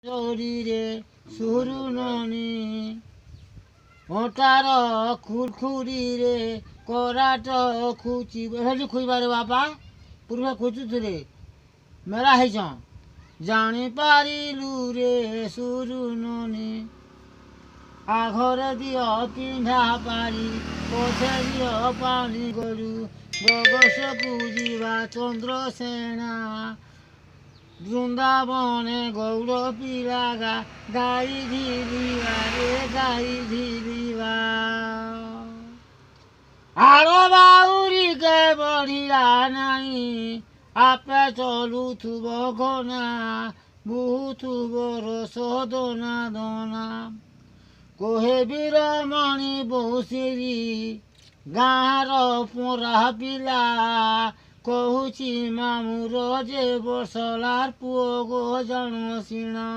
রে সুরুননি ওটার খুরখুরি রে कराट खुची हेली खुईबारे बापा पूर्वे खुचुरे मेरा है जानी पारिलु रे सुरुननी आघर दियो पिंधा पारी पछे दियो पानी गरु बगस पूजिबा चंद्रसेना बृंदावने गौर पिलागा गाई धीरिबा रे गाई धीरिबा आरो बाउरी के बढ़िया नहीं आपे चलू थुब घना बुथुब रस दोना दोना कोहे वीरमणि बौसिरी गाँर पोरा पिला कहूची मामुर जे बसलार पुओ गो जन्मसिना।